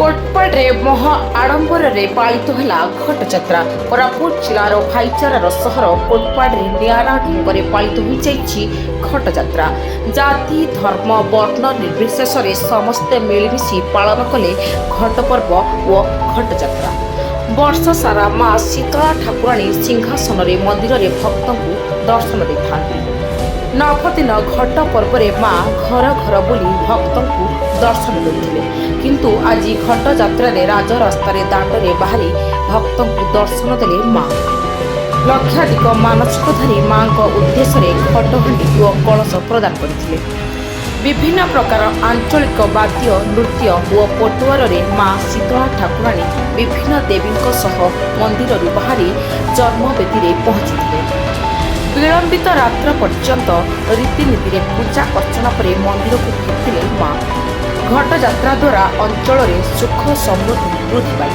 कोटपाड़े महा आडंबर पालित है घटଯାत्रा। कोरापुट जिलार भाईचारार सहर कोटपाड़े निरा ढंग से पालित हो घटଯାत्रा। जाति धर्म वर्ण निर्विशेष समस्ते मिलमिशि पालन कले घट पर्व और घटଯାत्रा। वर्ष सारा माँ शीतला ठाकुराणी सिंहासन मंदिर में भक्त दर्शन देता। 9 दिन घट पर्व माँ घर घर बुली भक्त दर्शन देते, किंतु आज घट जात्रा राजरास्त दाण्डे बाहरी भक्त दर्शन देले माँ। लक्षाधिक मानसिकधारी माँ उद्देश्य घटहांडी और कलश प्रदान करथिले। विभिन्न प्रकार आंचलिक वाद्य नृत्य और पटुआर माँ शीतला ठाकुराणी विभिन्न देवी मंदिर बाहरी जन्मवेदी पहुंची। विलंबित रात्र पर्यंत रीतिनीति पूजा अर्चना पर मंदिर को फेरथिले माँ। घट जात्रा द्वारा अंचल सुख समृद्धि वृद्धि पाई।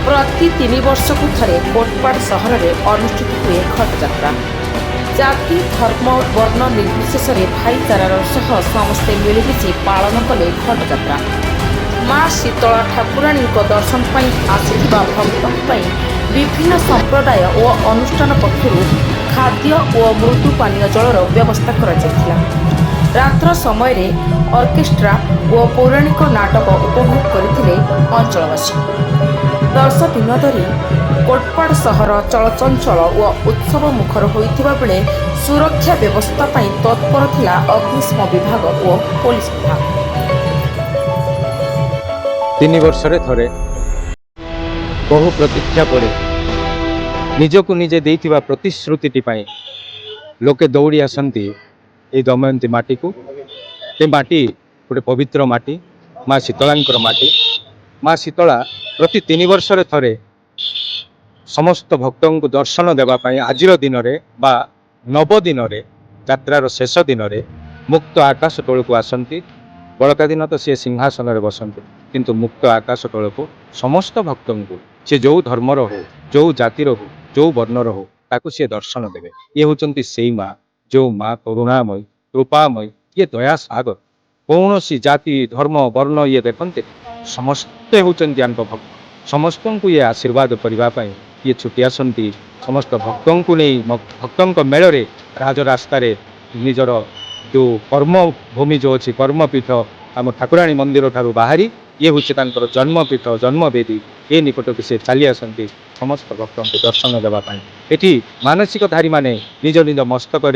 प्रति 3 वर्ष को थरे कोटपाड़ सहर में अनुष्ठित हुए घट जात्रा। जाति धर्म वर्ण निर्विशेष भाईचारार सह समस्ते मिलमिशि पालन कले घट जात्रा। माँ शीतला ठाकुराणी दर्शन पाई आसिथिबा भक्तों विभिन्न संप्रदाय और अनुष्ठान पक्षर खाद्य और मृदु पानीय जलर व्यवस्था करा। रात्र समय ऑर्केस्ट्रा और पौराणिक नाटक उपभोग करथिले अंचलवासी। 10 दिन धरी कोटपाड़ सहर चलचंचल और उत्सव मुखर होइथिबा बेले सुरक्षा व्यवस्था पाई तत्पर थिला अग्निशम विभाग और पुलिस विभाग। 3 वर्ष थरे बहु प्रतीक्षा पड़े निजक निजे देइथिबा प्रतिश्रुति लोके दौड़ी आसती ये दमयंती माटी को। ये माटी गोटे पवित्र माटी, माँ शीतलांकर माटी। माँ शीतला प्रति 3 वर्ष थरे समस्त भक्तों को दर्शन देवाई आजिर दिन में बा 9 दिन में यात्रार शेष दिन में मुक्त आकाश तौल को आसती। बड़का दिन तो सी सिंहासन में बसते, किंतु मुक्त आकाश तौल को समस्त भक्तों को सी जो धर्मर हो, जो जातिर हो, जो वर्णर हो, ताकू सी दर्शन देवे। ये होचंती से माँ जो माँ करुणामय कृपामय, ये दया सागर। कौन सी जाति धर्म वर्ण ये देखते समस्ते होचंती आंक भक्त। समस्त को ये आशीर्वाद करने ये छुट्टी आसती। समस्त भक्तों को नहीं भक्तों मेल राजरास्त निजर जो कर्मभूमि जो अच्छी कर्मपीठ आम ठाकुराणी मंदिर ठारू बाहरी ये हूँ जन्मपीठ जन्मवेदी। ये निकट से चली आसती समस्त भक्तों को दर्शन देवाई। एटी मानसिकधारी माने निज निज मस्तक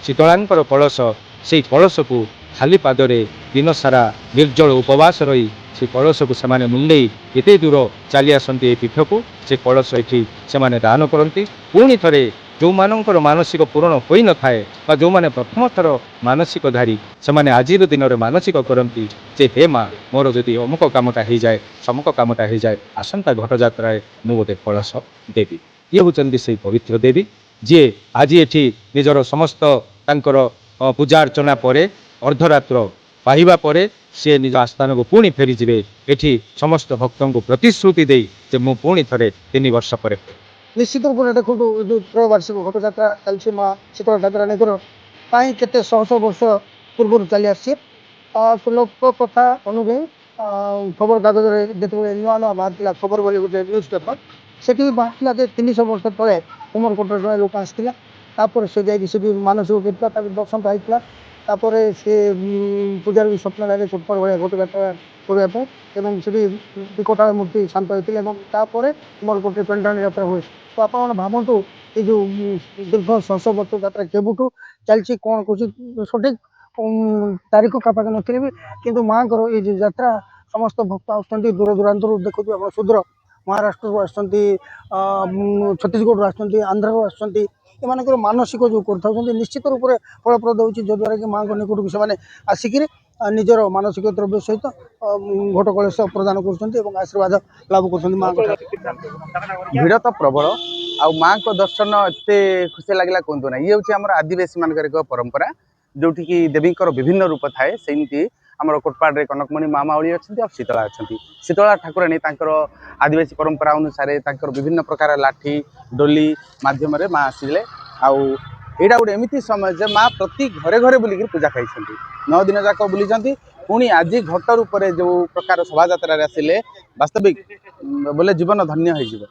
शीतलांकर कलश से कलश को खाली पादरे दिन सारा निर्जल उपवास रही से कलश को से मुंडे एत दूर चली आसती ये पीठ को से कलश ये से दान करती। पुणी थे जो मानकर मानसिक पूरण हो न था जो मैंने प्रथम थर मानसिकधारी से आज दिन में मानसिक करती जे हे माँ मोर जदि अमुक कामटा हो जाए समक कामटा हो जाए आसंता घट जात्रा मु गोटे कलश देवी। ये होचंती से पवित्र देवी जी आज ये निजर समस्त तांकर पूजा अर्चना पर अर्धरात्र पाइबा पर सी निज आस्थान को पुणी फेरीजे। एठी समस्त भक्तों को प्रतिश्रुति दे जे मु पुणी थे 3 वर्ष पर निश्चित रूप से देखो जो त्रैवार्षिक घट जात्रा चलती माँ शीतला ठाकुराणी के शह शह वर्ष पूर्व चली आसी। लोक कथा अनुଯାयी खबर कागज जो नुआ नुआ बाहर खबर बोली गोटे न्यूज पेपर से बाहर 300 वर्ष तले उमरकोट जड़े लोक आसापर से जाकि मानसिक कर दर्शन पाई। से पूजार भी स्वप्न रहे कोटपाड़ भाया घट जात्रा करने से विकटा मूर्ति शांत होते उमरकोटे पेंटाणी यात्रा हुए। तो आप भावतु ये जो दीर्घ 600 वर्ष यात्रा केबुठू चलती कौन कौन सठिक तारीख का पाखे नी भी किंतु माँ को ये यात्रा समस्त भक्त आसुँच दूर दूरांत देखो शूद्र महाराष्ट्र आसुँच छत्तीसगढ़ आसुँच आंध्र आसुँच ये मानसिक जो कर निश्चित रूप से फलप्रद हो जद्वारा कि माँ को निकट को से आसिक निजर मानसिक द्रव्य सहित घट कलश प्रदान कर आशीर्वाद लाभ कर। भिड़ तो प्रबल आ माँ को दर्शन एत खुशी लगला कहतु ना। ये हूँ आम आदिवासी मान एक परंपरा जो देवी विभिन्न रूप थाए सेमती आम कोटपाड़े कनकमणि माँ माउली अच्छा शीतला अच्छा। शीतला ठाकुराणी आदिवासी परंपरा अनुसार विभिन्न प्रकार लाठी डोली मध्यम माँ आसिले एटा गोटे एमती समय जे माँ प्रति घरे घरे बुलिक पूजा खाई 9 दिन जाक बुली पुणी आज घट रूप जो प्रकार शोभा यात्रा आसिले वास्तविक बोले जीवन धन्य हो।